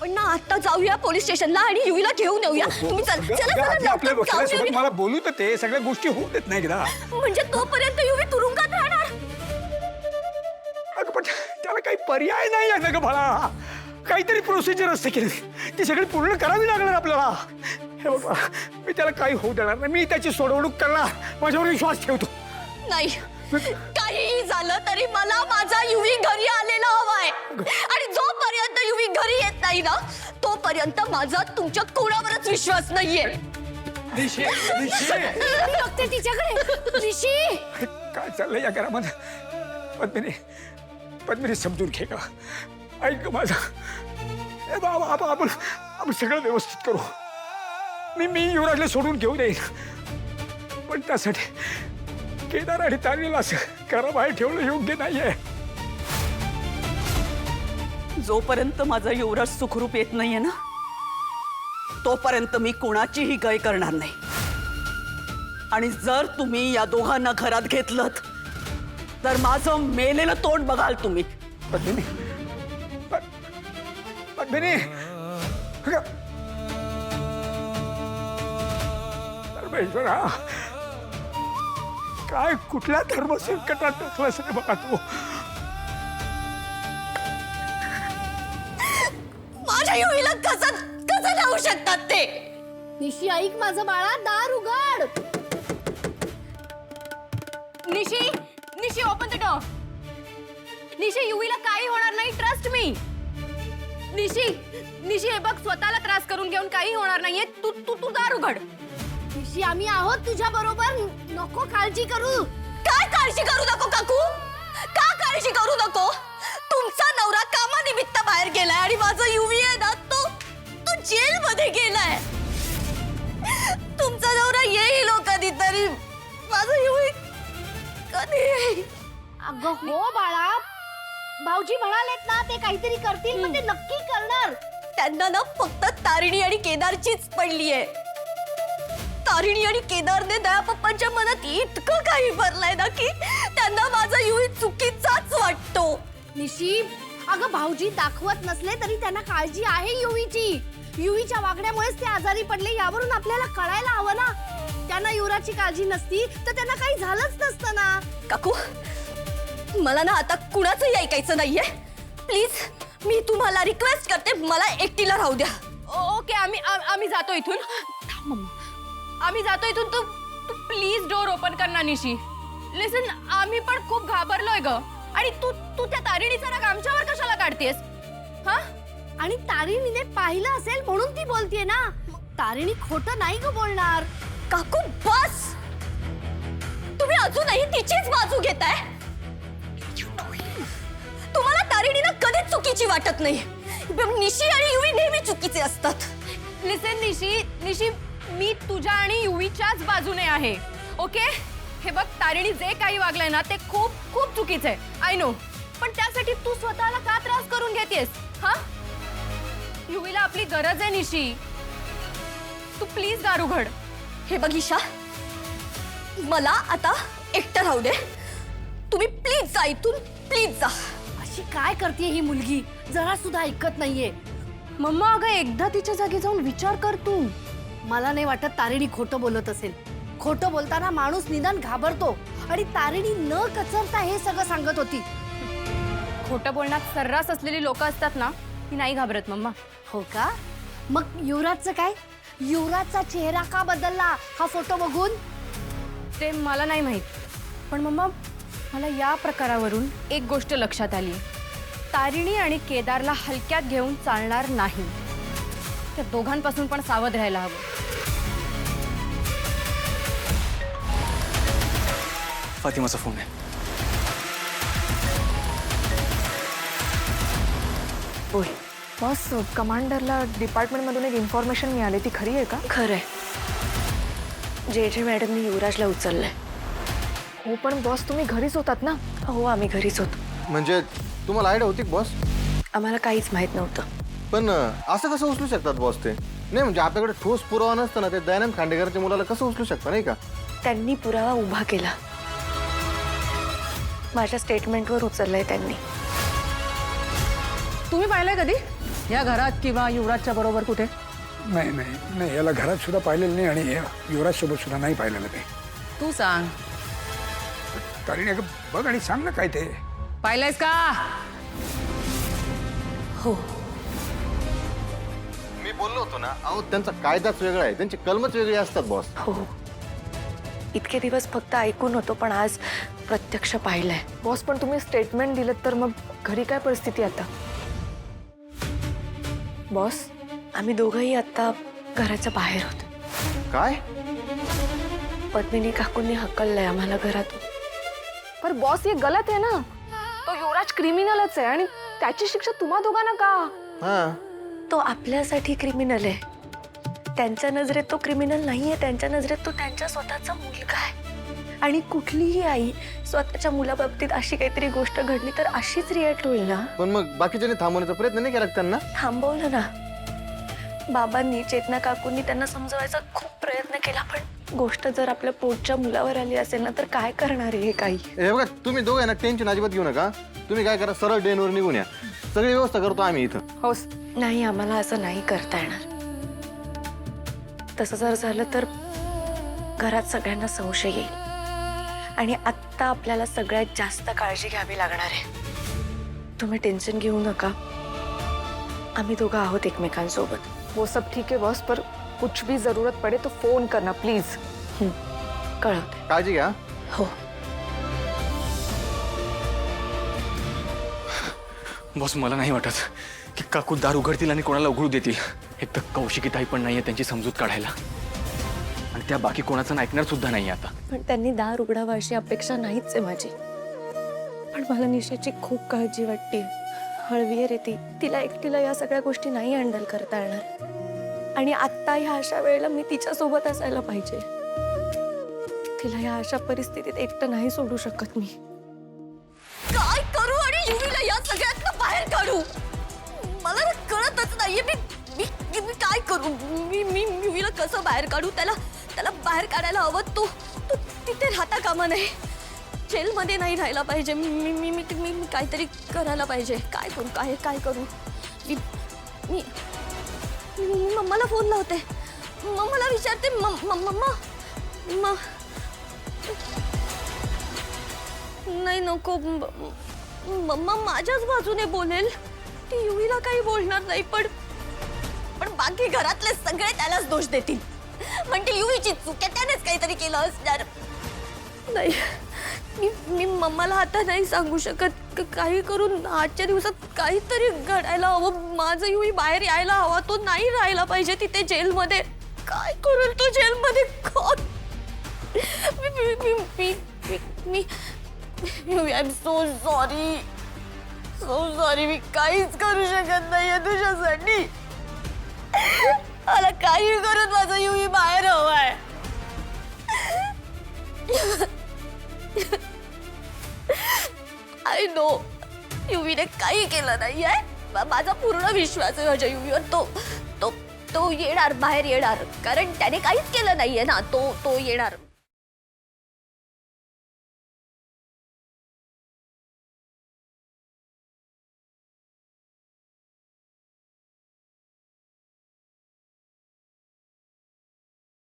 आपण ना आता जाऊया पोलीस स्टेशनला आणि युवीला घेऊन येऊया. तुम्ही चला चला आपल्या लवकर वकिलासोबत जाऊया. मला बोलू तर ते सगळ्या गोष्टी होऊ देत नाही एकदा. म्हणजे तोपर्यंत युवी तुरुंगात राहणार. अगं पण त्याला काही पर्याय नाही आहे ना ग बाळा. काहीतरी प्रोसिजर असते की नाही, ती सगळी पूर्ण करावी लागणार आपल्याला. हे बघ बाळा, मी त्याला काही होऊ देणार नाही. मी त्याची सोडवणूक करणार. माझ्यावर विश्वास ठेवतो. नाही, काहीही झालं तरी मला माझा युवी घरी आलेला हवाय. आणि जोपर्यंत युवी घरी येत नाही ना तोपर्यंत माझा तुमच्या कोणावरच विश्वास नाहीये. निशी, निशी. मी बघते तिच्याकडे. निशी, काय चाललंय या घरामध्ये? पद्मिनी, पद्मिनी समजून घे का. ऐक माझा. ए बाबा, आपण सगळं व्यवस्थित करू. मी युवराजला सोडून घेऊ देईन, पण त्यासाठी केदार आणि तारीला असं घराबाहेर ठेवणं योग्य नाहीये. जोपर्यंत माझा युवराज सुखरूप येत नाहीये ना तोपर्यंत मी कोणाचीही गय करणार नाही. आणि जर तुम्ही या दोघांना घरात घेतलं तर माझं मेलेलं तोंड बघाल तुम्ही. पद्मिनी, पद्मिनी, परमेश्वरा, काय कुठल्या धर्मसंकटात टाकलंस रे बघा तू. माझ्या युवीला कसं कसं लावू शकतात ते? निशी ऐक माझं बाळा, दार उघड. निशी, निशी ओपन द डोर. निशी, युवीला काही होणार नाही, ट्रस्ट मी. निशी, निशी हे बघ, स्वतःला त्रास करून घेऊन काही होणार नाहीये. तू तू तू दार उघड. निशी आम्ही आहोत तुझ्या बरोबर, नको काळजी करू. काय काळजी करू नको काकू? का काळजी करू नको? तुमचा नवरा कामानिमित्त बाहेर गेलाय आणि माझा युवी आहे ना तो जेल मध्ये गेलाय. तुमचा नवरा येईल कधीतरी, माझा युवी कधी येईल? अगं हो बाळा, भाऊजी म्हणालेत ना ते काहीतरी करतील, पण ते नक्की करणार. त्यांना ना फक्त तारिणी आणि केदारचीच पडलीये. तारिणी आणि केदारने दया पप्पांच्या मनात इतकं काही भरलंय ना की त्यांना माझा युवी चुकीचाच वाटतो. निशी, अगं भाऊजी दाखवत नसले तरी त्यांना काळजी आहे युवीची. युवीच्या वागण्यामुळेच ते आजारी पडले यावरून आपल्याला कळायला हवं ना. त्यांना युवराची काळजी नसती तर त्यांना काही झालंच नसतं ना. काकू, मला ना आता कुणाचंही ऐकायचं नाहीये. प्लीज, मी तुम्हाला रिक्वेस्ट करते, मला एकटीला राहू द्या. ओके, आम्ही जातो इथून. आम्ही जातो इथून. तू प्लीज डोर ओपन कर ना निशी. लिसन, आम्ही पण खूप घाबरलोय ग. आणि तू त्या तारिणीचा राग आमच्यावर कशाला काढतेस? हा, आणि तारिणीने पाहिलं असेल म्हणून ती बोलतेय ना. तारिणी खोटं नाही ग बोलणार. काकू बस. तुम्ही अजूनही तिचीच बाजू घेताय. तुम्हाला तारिणीला कधीच चुकीची वाटत नाही. निशी आणि युवी नेहमी चुकीचे असतात. लिसन निशी, निशी, मी तुझ्या आणि युवीच्याच बाजूने आहे. ओके, हे बघ, तारिणी जे काही वागलंय ना ते खूप खूप चुकीचं आहे. आय नो, पण त्यासाठी तू स्वतःला का त्रास करून घेतेस? हा, युवीला आपली गरज आहे निशी. तू प्लीज दार उघड. हे बघ ईशा, मला आता एकटं राहू दे. तुम्ही प्लीज जा इथून, प्लीज जा. अशी काय करते ही मुलगी, जरा सुद्धा ऐकत नाहीये. मम्मा, अगं एकदा तिच्या जागी जाऊन विचार कर तू. मला नाही वाटत तारिणी खोटं बोलत असेल. खोटं बोलताना माणूस निदान घाबरतो, आणि तारिणी न कचरता हे सगळं सांगत होती. खोटं बोलण्यात सर्रास असलेली लोक असतात ना, ती नाही घाबरत मम्मा. हो का? मग युवराजचं काय? युवराजचा चेहरा का बदलला हा फोटो बघून? ते मला नाही माहित, पण मम्मा मला या प्रकारावरून एक गोष्ट लक्षात आली. तारिणी आणि केदारला हलक्यात घेऊन चालणार नाही. त्या दोघांपासून पण सावध राहायला हवं. फातिमाचा फोन आहे. बोल. बॉस, कमांडरला डिपार्टमेंटमधून एक इन्फॉर्मेशन मिळाली, ती खरी आहे का? खरंय. जे मॅडमनी युवराजला उचललंय. हो, पण बॉस तुम्ही घरीच होतात ना? हो, आम्ही घरीच होतो. म्हणजे तुम्हाला आयडिया होती बॉस? आम्हाला काहीच माहित नव्हतं. पण असं कसं उचलू शकतात बॉस ते? नाही म्हणजे आपल्याकडे ठोस पुरावा नसताना ते दयानंद खांडेकरच्या मुलाला कसं उचलू शकता, नाही का? त्यांनी पुरावा उभा केला. माझ्या स्टेटमेंटवर उचललंय त्यांनी. तुम्ही पाहिलंय कधी? या घरात किंवा युवराजच्या बरोबर कुठे? नाही नाही नाही, याला घरात सुद्धा पाहिलेलं नाही आणि युवराज सोबत सुद्धा नाही पाहिलेलं ते. तू सांग, तारिणी अगं बघ आणि सांग ना काय ते. पाहिलंयस का? हो. मी बोललो होतो ना, अहो त्यांचा कायदाच वेगळा आहे, त्यांची कलमच वेगळी असतात बॉस. हो, इतके दिवस फक्त ऐकून होतो, पण आज प्रत्यक्ष पाहिलंय. बॉस पण तुम्ही स्टेटमेंट दिलं तर मग घरी काय परिस्थिती आता? बॉस आम्ही दोघंही आता घराच्या बाहेर होतो. काय? पद्मिनी काकूंनी हकललंय आम्हाला घरातून. पर बॉस ये गलत आहे ना. तो युवराज क्रिमिनलच आहे आणि त्याची शिक्षा तुम्हा दोघांना का? हा, तो आपल्यासाठी क्रिमिनल आहे. त्यांच्या नजरेत तो क्रिमिनल नाहीये, त्यांच्या नजरेत तो त्यांच्या स्वतःचा मुलगा आहे. आणि कुठलीही आई स्वतःच्या मुलाबाबतीत अशी काहीतरी गोष्ट घडली तर अशीच रिॲक्ट होईल ना. पण मग बाकीच्यांनी थांबवण्याचा प्रयत्न नाही केला का त्यांना? थांबवलं ना बाबांनी, चेतना काकूंनी त्यांना समजवायचा खूप प्रयत्न केला, पण गोष्ट जर आपल्या पोटच्या मुलावर आली असेल ना तर काय करणार आहे हे काही. हे बघा, तुम्ही दोघं ना टेन्शन अजिबात घेऊ नका. तुम्ही काय करा, सरळ डेनवर निघून या. सगळी व्यवस्था करतो आम्ही इथं. हो. नाही, आम्हाला असं नाही करता येणार. तसं जर झालं तर घरात सगळ्यांना संशय येईल आणि आत्ता आपल्याला सगळ्यात जास्त काळजी घ्यावी लागणार आहे. तुम्ही टेन्शन घेऊ नका, आम्ही दोघं आहोत एकमेकांसोबत. वो सब ठीक है बॉस, पर कुछ भी जरूरत पड़े तो फोन करना प्लीज. कळवते. काळजी घ्या. हो. बॉस मला नाही वाटत की काकू दार उघडतील आणि कोणाला उघडू देतील. एक तर कौशिकी ताई पण नाहीये त्यांची समजूत काढायला, आणि त्या बाकी कोणाचं ऐकणार सुद्धा नाही आता. पण त्यांनी दार उघडावं अशी अपेक्षा नाहीच आहे माझी. पण मला निशाची खूप काळजी वाटते. हळवी रे ती, तिला एकटीला या सगळ्या गोष्टी नाही हँडल करता येणार. आणि आत्ता ह्या अशा वेळेला मी तिच्या सोबत असायला पाहिजे. तिला या अशा परिस्थितीत एकटं नाही सोडू शकत मी. काय करू आणि युवीला या सगळ्यातनं बाहेर काढू? मला ना कळतच नाहीये. मी काय करू? मी युवीला कसं बाहेर काढू? त्याला बाहेर काढायला हवं. तो तिथे राहता कामा नये, जेलमध्ये नाही राहायला पाहिजे. मी काहीतरी करायला पाहिजे. काय करू? काय करू? मी मम्माला फोन लावते. मम्माला विचारते. मम्मा नाही, नको. मम्मा माझ्याच बाजूने बोलेल. ती युवीला काही बोलणार नाही, पण बाकी घरातले सगळे त्यालाच दोष देतील. म्हणजे युवीची चूक आहे, त्यानेच काहीतरी केलं असणार. नाही, मी मम्माला आता नाही सांगू शकत. काही करून आजच्या दिवसात काहीतरी घडायला हवं. माझं युवी बाहेर यायला हवा. तो नाही राहायला पाहिजे तिथे जेलमध्ये. काय करेल तो जेलमध्ये? I am so sorry. मी काहीच करू शकत नाहीये तुझ्यासाठी. मला काही करून माझं युवी बाहेर हवाय. आय नो युवीने काही केलं नाहीये. माझा पूर्ण विश्वास आहे माझ्या युवीवर. तो येणार, बाहेर येणार, कारण त्याने काहीच केलं नाहीये ना. तो येणार.